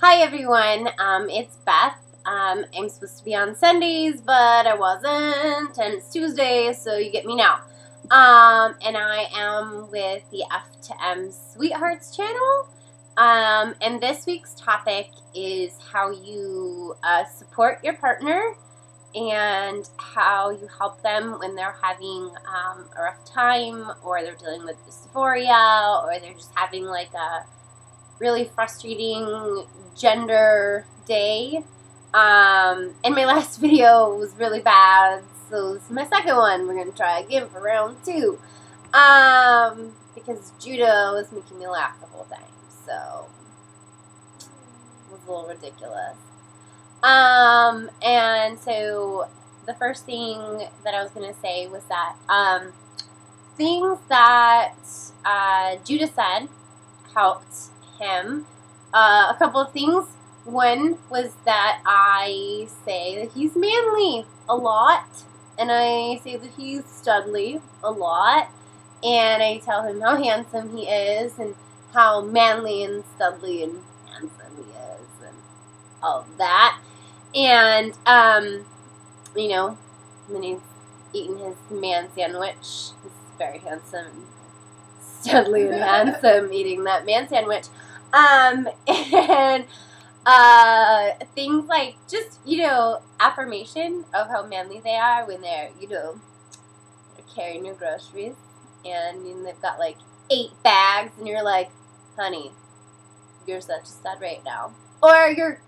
Hi everyone, it's Beth. I'm supposed to be on Sundays, but I wasn't, and it's Tuesday, so you get me now. And I am with the F to M Sweethearts channel. And this week's topic is how you support your partner and how you help them when they're having a rough time, or they're dealing with dysphoria, or they're just having like a really frustrating gender day. And my last video was really bad, so this is my second one. We're gonna try again for round 2. Because Judah was making me laugh the whole time, so it was a little ridiculous. And so the first thing that I was gonna say was that things that Judah said helped him. A couple of things. One was that I say that he's manly a lot, and I say that he's studly a lot, and I tell him how handsome he is, and how manly and studly and handsome he is, and all of that. And, you know, when he's eating his man sandwich, he's very handsome and studly and handsome eating that man sandwich. And things like just, affirmation of how manly they are when they're, they're carrying your groceries, and they've got like 8 bags, and you're like, honey, you're such a stud right now. Or your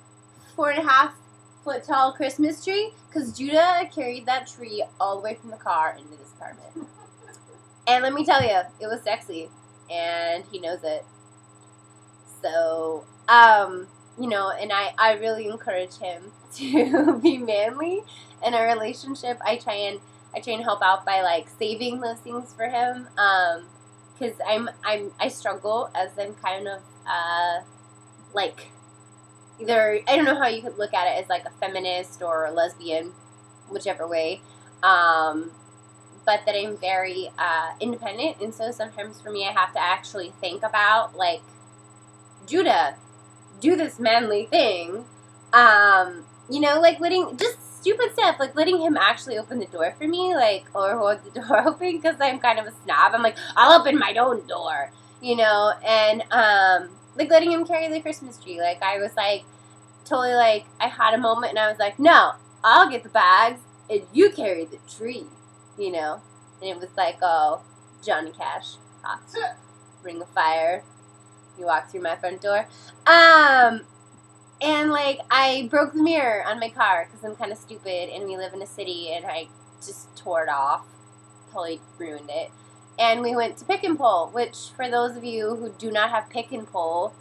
4.5-foot tall Christmas tree, because Judah carried that tree all the way from the car into this apartment. And let me tell you, it was sexy, and he knows it. So, and I really encourage him to be manly in our relationship. I try and help out by like saving those things for him, because I struggle, as I'm kind of like either, I don't know how you could look at it, as like a feminist or a lesbian, whichever way, but that I'm very independent, and so sometimes for me I have to actually think about like, Judah, do this manly thing, like just stupid stuff, like letting him actually open the door for me, like, or hold the door open, because I'm kind of a snob. I'm like, I'll open my own door, and, like letting him carry the Christmas tree. Like, I was like, totally like, I had a moment, and I was like, no, I'll get the bags, and you carry the tree, and it was like, oh, Johnny Cash, hot, Ring of Fire. You walk through my front door. And like, I broke the mirror on my car because I'm kind of stupid, and we live in a city, and I just tore it off. Totally ruined it. And we went to Pick and Pull, which for those of you who do not have Pick and Pull,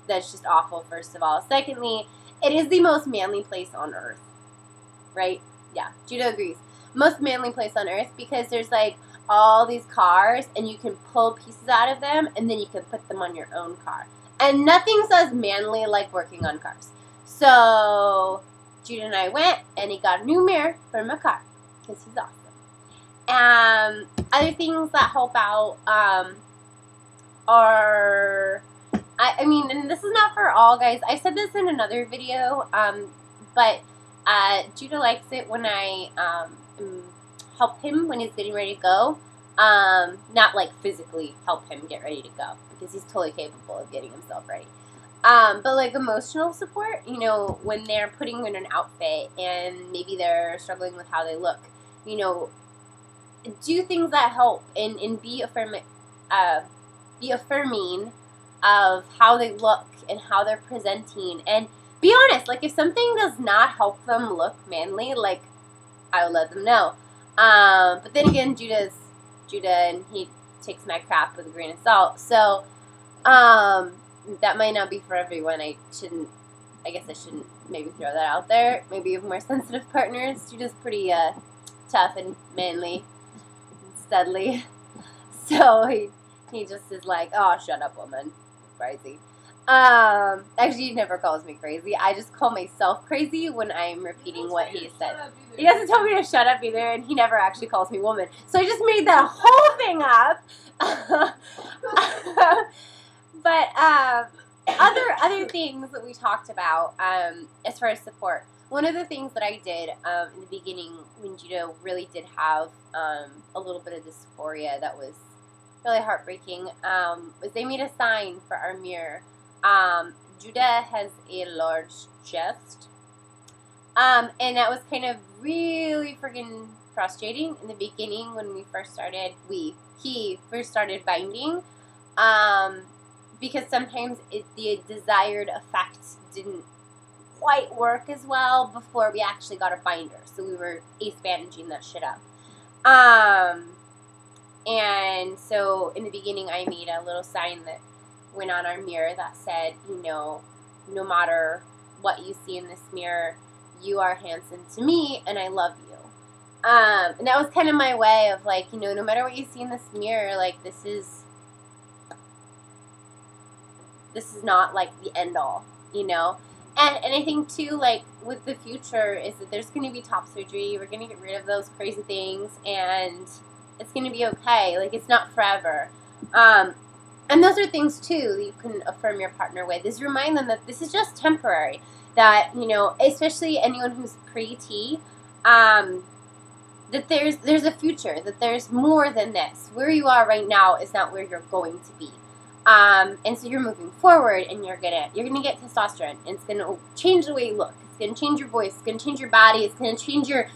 that's just awful, first of all. Secondly, it is the most manly place on earth. Right? Yeah, Judah agrees. Most manly place on earth, because there's like all these cars, and you can pull pieces out of them, and then you can put them on your own car. And nothing says manly like working on cars. So Judah and I went, and he got a new mirror for my car, because he's awesome. Other things that help out are, I mean, and this is not for all guys. I said this in another video, but Judah likes it when I help him when he's getting ready to go. Not like physically help him get ready to go, because he's totally capable of getting himself ready. But like emotional support, when they're putting on an outfit and maybe they're struggling with how they look, do things that help, and be affirming of how they look and how they're presenting, and be honest. Like, if something does not help them look manly, like, I will let them know. But then again, Judah, and he takes my crap with a grain of salt. So, that might not be for everyone. I guess I shouldn't maybe throw that out there. Maybe you have more sensitive partners. Judah's pretty, tough and manly and studly. So, he just is like, oh, shut up, woman. Crazy. Actually, he never calls me crazy. I just call myself crazy when I'm repeating what he said. He doesn't tell me to shut up either, and he never actually calls me woman. So I just made that whole thing up. But other things that we talked about as far as support. One of the things that I did in the beginning when Judah really did have a little bit of dysphoria that was really heartbreaking was they made a sign for our mirror. Judah has a large chest, and that was kind of really friggin' frustrating in the beginning when we first started. He first started binding, because sometimes the desired effect didn't quite work as well before we actually got a binder. So we were ace-bandaging that shit up. And so in the beginning I made a little sign that went on our mirror that said, you know, no matter what you see in this mirror, you are handsome to me and I love you. And that was kind of my way of like, you know, no matter what you see in this mirror, like this is not like the end all, you know? And I think too, like with the future is that there's going to be top surgery. We're going to get rid of those crazy things and it's going to be okay. Like it's not forever. And those are things too that you can affirm your partner with, is remind them that this is just temporary. That, you know, especially anyone who's pre-T, that there's a future, that there's more than this. Where you are right now is not where you're going to be. And so you're moving forward and you're gonna get testosterone and it's gonna change the way you look. It's gonna change your voice, it's gonna change your body, it's gonna change your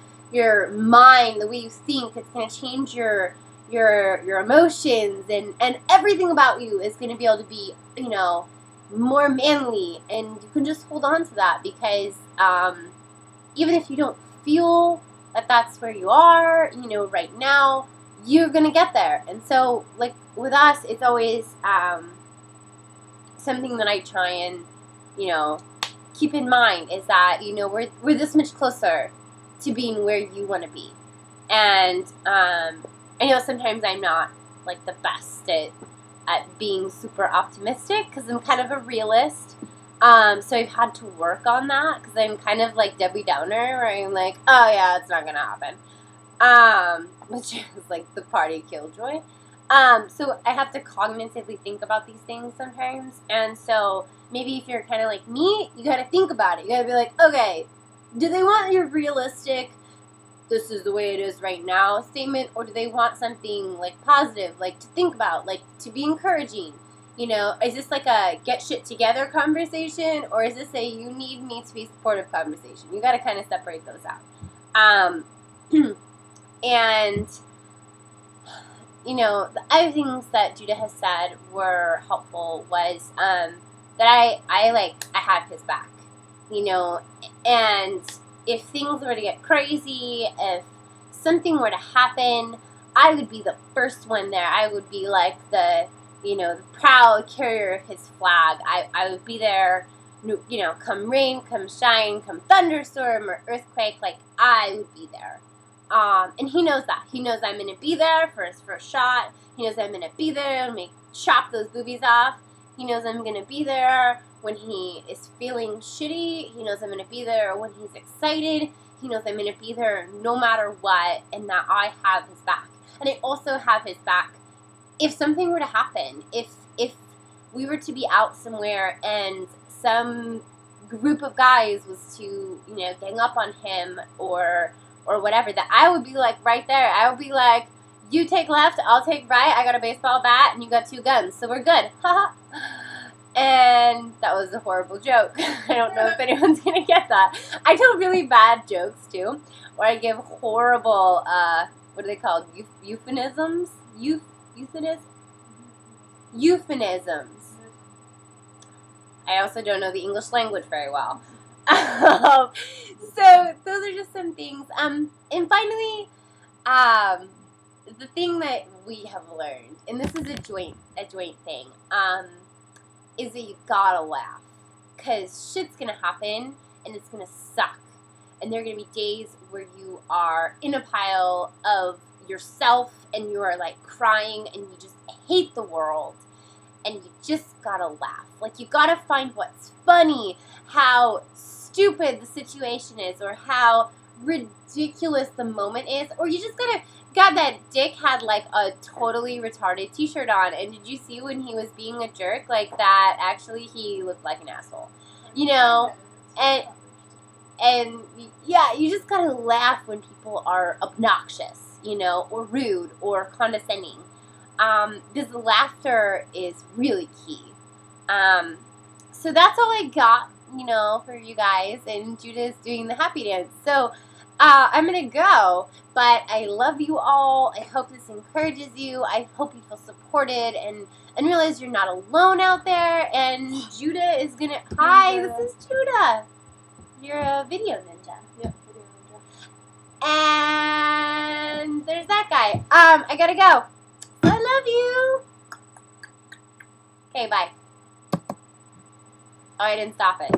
mind, the way you think, it's gonna change your emotions and everything about you is gonna be able to be, you know, more manly, and you can just hold on to that because even if you don't feel that that's where you are, you know, right now, you're gonna get there. And so like with us, it's always something that I try and, you know, keep in mind is that, you know, we're this much closer to being where you want to be. And I know sometimes I'm not like the best at being super optimistic because I'm kind of a realist. So I've had to work on that because I'm kind of like Debbie Downer, where I'm like, oh yeah, it's not gonna happen. Which is like the party killjoy. So I have to cognitively think about these things sometimes. And so maybe if you're kind of like me, you got to think about it. You got to be like, okay, do they want your realistic, this is the way it is right now statement, or do they want something like positive, like to think about, like to be encouraging? You know, is this like a get shit together conversation, or is this a you need me to be supportive conversation? You got to kind of separate those out. And you know, the other things that Judah has said were helpful was that I have his back, you know, and if things were to get crazy, if something were to happen, I would be the first one there. I would be like the, you know, the proud carrier of his flag. I would be there, you know, come rain, come shine, come thunderstorm or earthquake, like I would be there. And he knows that. He knows I'm going to be there for his first shot. He knows I'm going to be there and chop those boobies off. He knows I'm going to be there when he is feeling shitty. He knows I'm going to be there when he's excited. He knows I'm going to be there no matter what, and that I have his back. And I also have his back if something were to happen. If we were to be out somewhere and some group of guys was to, you know, gang up on him or whatever, that I would be like right there. I would be like, you take left, I'll take right. I got a baseball bat and you got 2 guns, so we're good. Haha. And that was a horrible joke. I don't know if anyone's gonna get that. I tell really bad jokes too, where I give horrible what are they called? Euphemisms. I also don't know the English language very well. So those are just some things. And finally, the thing that we have learned, and this is a joint thing, is that you gotta laugh, because shit's gonna happen and it's gonna suck, and there are gonna be days where you are in a pile of yourself and you are like crying and you just hate the world. And you just gotta laugh. Like, you gotta find what's funny, how stupid the situation is, or how ridiculous the moment is, or you just gotta God, that Dick had like a totally retarded t-shirt on, and did you see when he was being a jerk like that? Actually, he looked like an asshole, you know. And yeah, you just gotta laugh when people are obnoxious, you know, or rude or condescending, because laughter is really key. So that's all I got, you know, for you guys, and Judah's doing the happy dance. So I'm gonna go, but I love you all. I hope this encourages you. I hope you feel supported and realize you're not alone out there. And Judah is gonna. Hi, this is Judah. You're a video ninja. Yep, video ninja. And there's that guy. I gotta go. I love you. Okay, bye. Oh, I didn't stop it.